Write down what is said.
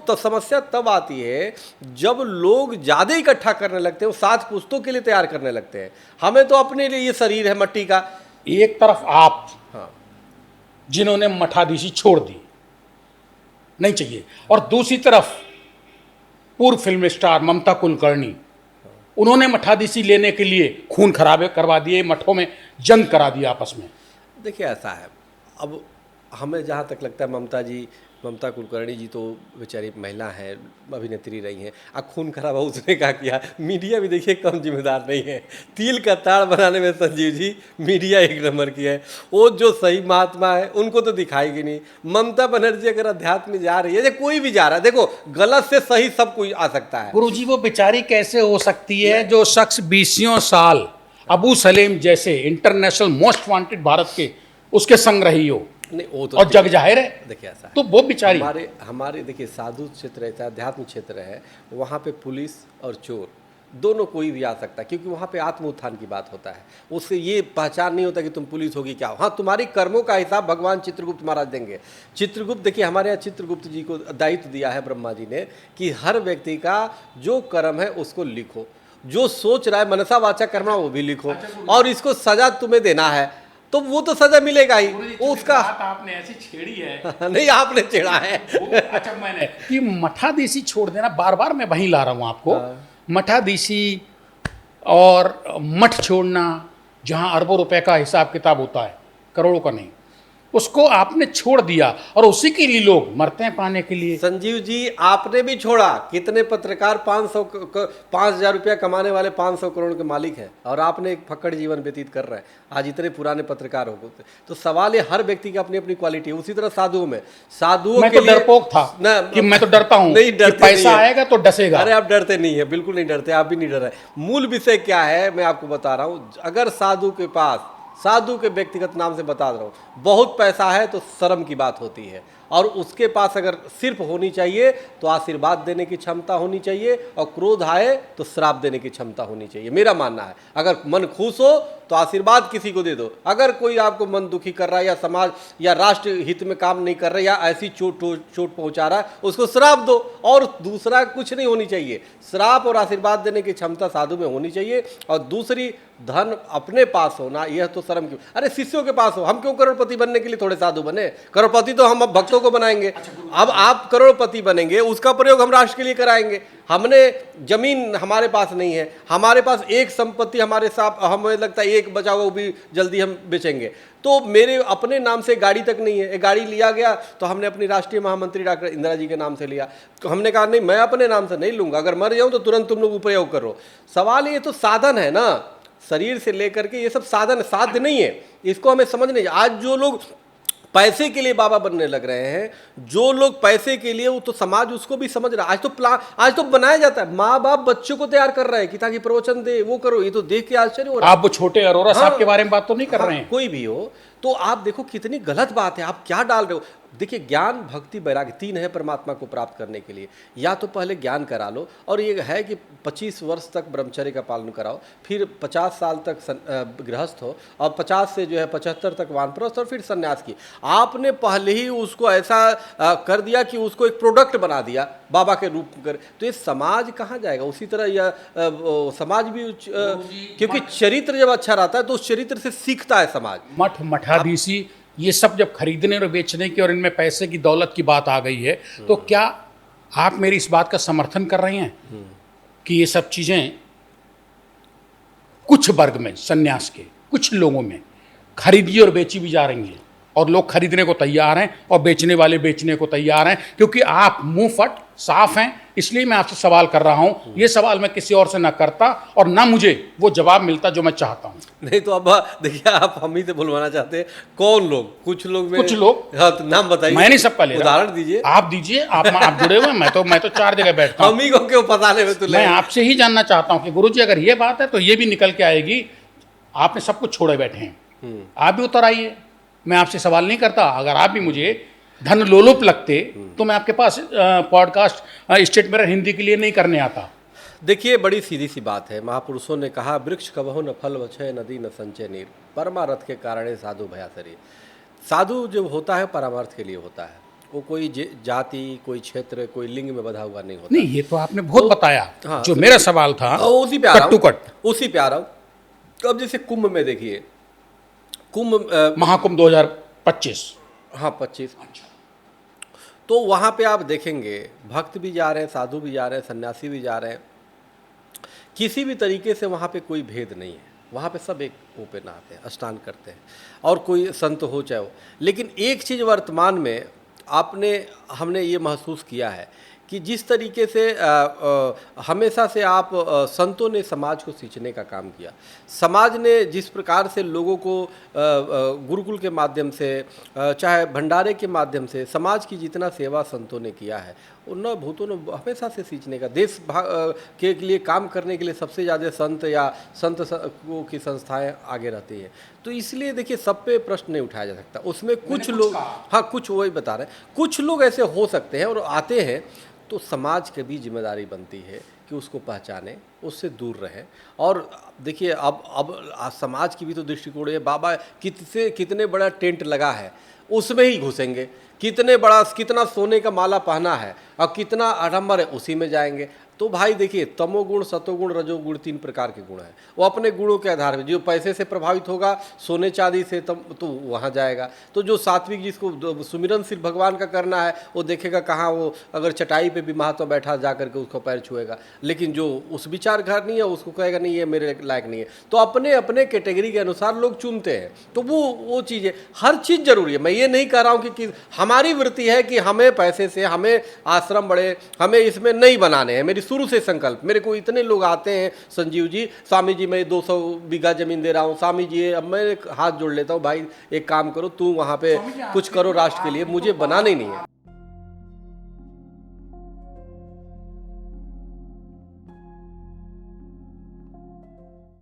तो समस्या तब आती है जब लोग ज़्यादा इकट्ठा करने लगते हैं, वो 7 पुश्तों के लिए तैयार करने लगते हैं। हमें तो अपने लिए ये शरीर है मट्टी का। एक तरफ आप, हाँ, जिन्होंने मठाधीशी छोड़ दी, नहीं चाहिए, और दूसरी तरफ पूर्व फिल्म स्टार ममता कुलकर्णी, उन्होंने मठाधीशी लेने के लिए खून खराबे करवा दिए, मठों में जंग करा दिया आपस में। देखिए ऐसा है, अब हमें जहाँ तक लगता है ममता कुलकर्णी जी तो बेचारी महिला हैं, अभिनेत्री रही हैं। खून खराबा उसने क्या किया? मीडिया भी देखिए कम जिम्मेदार नहीं है। तिल का ताड़ बनाने में संजीव जी मीडिया एक नंबर की है। वो जो सही महात्मा है उनको तो दिखाएगी नहीं। ममता बनर्जी अगर अध्यात्म में जा रही है या कोई भी जा रहा है, देखो गलत से सही सब कुछ आ सकता है। गुरुजी, वो बेचारी कैसे हो सकती है जो शख्स 20 साल अबू सलेम जैसे इंटरनेशनल मोस्ट वांटेड भारत के उसके संग रही हो, नहीं वो तो और जग जाहिर है। देखिए ऐसा है, तो वो बेचारी हमारे देखिए साधु क्षेत्र है, अध्यात्म क्षेत्र है, वहाँ पे पुलिस और चोर दोनों कोई भी आ सकता है, क्योंकि वहाँ पे आत्म उत्थान की बात होता है। उससे ये पहचान नहीं होता कि तुम पुलिस होगी क्या। हाँ, तुम्हारी कर्मों का हिसाब भगवान चित्रगुप्त महाराज देंगे। चित्रगुप्त, देखिए हमारे यहाँ चित्रगुप्त जी को दायित्व दिया है ब्रह्मा जी ने कि हर व्यक्ति का जो कर्म है उसको लिखो, जो सोच रहा है मनसा वाचा कर्मणा वो भी लिखो, और इसको सजा तुम्हें देना है तो वो तो सजा मिलेगा ही। वो उसका आपने ऐसी छेड़ी है नहीं, आपने छेड़ा है। अच्छा, मैंने कि मठाधीशी छोड़ देना, बार बार मैं वहीं ला रहा हूँ आपको। मठाधीशी और मठ छोड़ना, जहाँ अरबों रुपए का हिसाब किताब होता है, करोड़ों का नहीं, उसको आपने छोड़ दिया और उसी के लिए लोग मरते हैं पाने के लिए। संजीव जी आपने भी छोड़ा। कितने पत्रकार 5,000 रुपया कमाने वाले 500 करोड़ के मालिक हैं, और आपने एक फक्कड़ जीवन व्यतीत कर रहे हैं। आज इतने पुराने पत्रकार हो गए। तो सवाल है, हर व्यक्ति की अपनी अपनी क्वालिटी है। उसी तरह साधुओं मैं के तो डरपोक था कि मैं तो डरता हूँ नहीं, डरते पैसा आएगा तो डसेगा। अरे आप डरते नहीं है, बिल्कुल नहीं डरते, आप भी नहीं डर रहे। मूल विषय क्या है मैं आपको बता रहा हूँ। अगर साधु के व्यक्तिगत नाम से बता रहा हूँ, बहुत पैसा है तो शर्म की बात होती है, और उसके पास अगर सिर्फ होनी चाहिए तो आशीर्वाद देने की क्षमता होनी चाहिए, और क्रोध आए तो श्राप देने की क्षमता होनी चाहिए। मेरा मानना है, अगर मन खुश हो तो आशीर्वाद किसी को दे दो, अगर कोई आपको मन दुखी कर रहा है या समाज या राष्ट्र हित में काम नहीं कर रहा है या ऐसी चोट पहुंचा रहा है, उसको श्राप दो। और दूसरा कुछ नहीं होनी चाहिए, श्राप और आशीर्वाद देने की क्षमता साधु में होनी चाहिए। और दूसरी, धन अपने पास होना, यह तो शर्म क्यों? अरे शिष्यों के पास हो, हम क्यों करोड़पति बनने के लिए थोड़े साधु बने? करोड़पति तो हम अब भक्तों को बनाएंगे। अब आप करोड़पति बनेंगे, उसका प्रयोग हम राष्ट्र के लिए कराएंगे। हमने जमीन हमारे पास नहीं है, हमारे पास एक संपत्ति हमारे साथ, हमें लगता है एक बचा हुआ, वो भी जल्दी हम बेचेंगे। तो मेरे अपने नाम से गाड़ी तक नहीं है। एक गाड़ी लिया गया तो हमने अपनी राष्ट्रीय महामंत्री डॉक्टर इंदिरा जी के नाम से लिया। तो हमने कहा नहीं, मैं अपने नाम से नहीं लूंगा, अगर मर जाऊं तो तुरंत तुम लोग उपयोग करो। सवाल ये तो साधन है ना, शरीर से लेकर के ये सब साधन, साध्य नहीं है। इसको हमें समझने। आज जो लोग पैसे के लिए बाबा बनने लग रहे हैं, जो लोग पैसे के लिए, वो तो समाज उसको भी समझ रहा है। आज तो बनाया जाता है, माँ बाप बच्चों को तैयार कर रहे हैं कि ताकि प्रवचन दे, वो करो। ये तो देख के आश्चर्य हो रहा है। आप वो छोटे अरोरा साहब के बारे में बात तो नहीं कर रहे हैं? कोई भी हो तो आप देखो कितनी गलत बात है, आप क्या डाल रहे हो। देखिए, ज्ञान भक्ति वैराग्य 3 है परमात्मा को प्राप्त करने के लिए। या तो पहले ज्ञान करा लो, और ये है कि 25 वर्ष तक ब्रह्मचर्य का पालन कराओ, फिर 50 साल तक गृहस्थ हो, और 50 से जो है 75 तक वानप्रस्थ, और फिर संन्यास की। आपने पहले ही उसको ऐसा कर दिया कि उसको एक प्रोडक्ट बना दिया बाबा के रूप कर। तो ये समाज कहाँ जाएगा? उसी तरह यह समाज भी, क्योंकि चरित्र जब अच्छा रहता है तो उस चरित्र से सीखता है समाज। मठाधीशी ये सब जब खरीदने और बेचने की और इनमें पैसे की दौलत की बात आ गई है, तो क्या आप मेरी इस बात का समर्थन कर रहे हैं कि ये सब चीज़ें कुछ वर्ग में, सन्यास के कुछ लोगों में खरीदी और बेची भी जा रही हैं, और लोग खरीदने को तैयार हैं और बेचने वाले बेचने को तैयार हैं, क्योंकि आप मुंह फट साफ हैं? इसलिए मैं आपसे सवाल कर रहा हूं। ये सवाल मैं किसी और से ना करता और ना मुझे वो जवाब मिलता जो मैं चाहता हूं। नहीं तो अब देखिए, आप हम ही से बुलवाना चाहते हैं। कौन लोग? कुछ लोग, हाँ, तो नाम बताइए। मैं नहीं सबका ले रहा, उदाहरण दीजिए। आप दीजिए। आप जुड़े हुए, मैं तो 4 जगह बैठता हूं। हम ही को क्यों फंसाने में? मैं आपसे ही जानना चाहता हूं कि गुरुजी, अगर ये बात है तो ये भी निकल के आएगी। आपने सब कुछ छोड़े बैठे हैं, आप भी उतर आइए। मैं आपसे सवाल नहीं करता। अगर आप भी मुझे धन लोलुप लगते तो मैं आपके पास पॉडकास्ट स्टेट मेरा हिंदी के लिए नहीं करने आता। देखिए, बड़ी सीधी सी बात है। महापुरुषों ने कहा, वृक्ष कबहु न फल वछय, नदी न संचय नीर, परमारथ के कारण साधु भया शरीर। साधु जो होता है परामार्थ के लिए होता है। वो कोई जाति, कोई क्षेत्र, कोई लिंग में बंधा हुआ नहीं होता। नहीं, ये तो आपने बहुत बताया। हाँ, जो मेरा सवाल था उसी पे आ रहा कट टू हूँ, कट। उसी पे आ रहा हूँ। अब जैसे कुंभ में देखिए, कुंभ महाकुंभ 2025। हाँ 25, तो वहाँ पे आप देखेंगे भक्त भी जा रहे हैं, साधु भी जा रहे हैं, सन्यासी भी जा रहे हैं, किसी भी तरीके से वहाँ पे कोई भेद नहीं है। वहाँ पे सब एक मुँह पे नहाते हैं, स्नान करते हैं, और कोई संत हो चाहे हो। लेकिन एक चीज़ वर्तमान में हमने ये महसूस किया है कि जिस तरीके से हमेशा से संतों ने समाज को सींचने का काम किया, समाज ने जिस प्रकार से लोगों को गुरुकुल के माध्यम से, चाहे भंडारे के माध्यम से, समाज की जितना सेवा संतों ने किया है, उन भूतों ने हमेशा से सींचने का, देश के लिए काम करने के लिए सबसे ज़्यादा संत या संत की संस्थाएं आगे रहती हैं। तो इसलिए देखिए सब पे प्रश्न नहीं उठाया जा सकता। उसमें कुछ लोग, हाँ कुछ वही बता रहे हैं, कुछ लोग ऐसे हो सकते हैं और आते हैं, तो समाज की भी जिम्मेदारी बनती है कि उसको पहचाने, उससे दूर रहे। और देखिए अब समाज की भी तो दृष्टिकोण है, बाबा कितने बड़ा टेंट लगा है उसमें ही घुसेंगे, कितना सोने का माला पहना है और कितना आडंबर है उसी में जाएंगे। तो भाई देखिए, तमोगुण, सतोगुण, रजोगुण 3 प्रकार के गुण हैं। वो अपने गुणों के आधार पर, जो पैसे से प्रभावित होगा, सोने चांदी से, तो वहाँ जाएगा। तो जो सात्विक, जिसको सुमिरनशील भगवान का करना है, वो देखेगा कहाँ, वो अगर चटाई पे भी महात्मा बैठा जा करके उसको पैर छुएगा। लेकिन जो उस विचार घर नहीं है, उसको कहेगा नहीं ये मेरे लायक नहीं है। तो अपने अपने कैटेगरी के अनुसार लोग चुनते हैं। तो वो चीज़ है, हर चीज़ जरूरी है। मैं ये नहीं कह रहा हूँ कि हमारी वृत्ति है कि हमें पैसे से, हमें आश्रम बड़े, हमें इसमें नहीं बनाने हैं। मेरी शुरू से संकल्प, मेरे को इतने लोग आते हैं, संजीव जी, स्वामी जी मैं 200 बीघा जमीन दे रहा हूँ, स्वामी जी अब मैं हाथ जोड़ लेता हूँ, भाई एक काम करो, तू वहाँ पे कुछ करो राष्ट्र के लिए, मुझे बनाना ही नहीं है।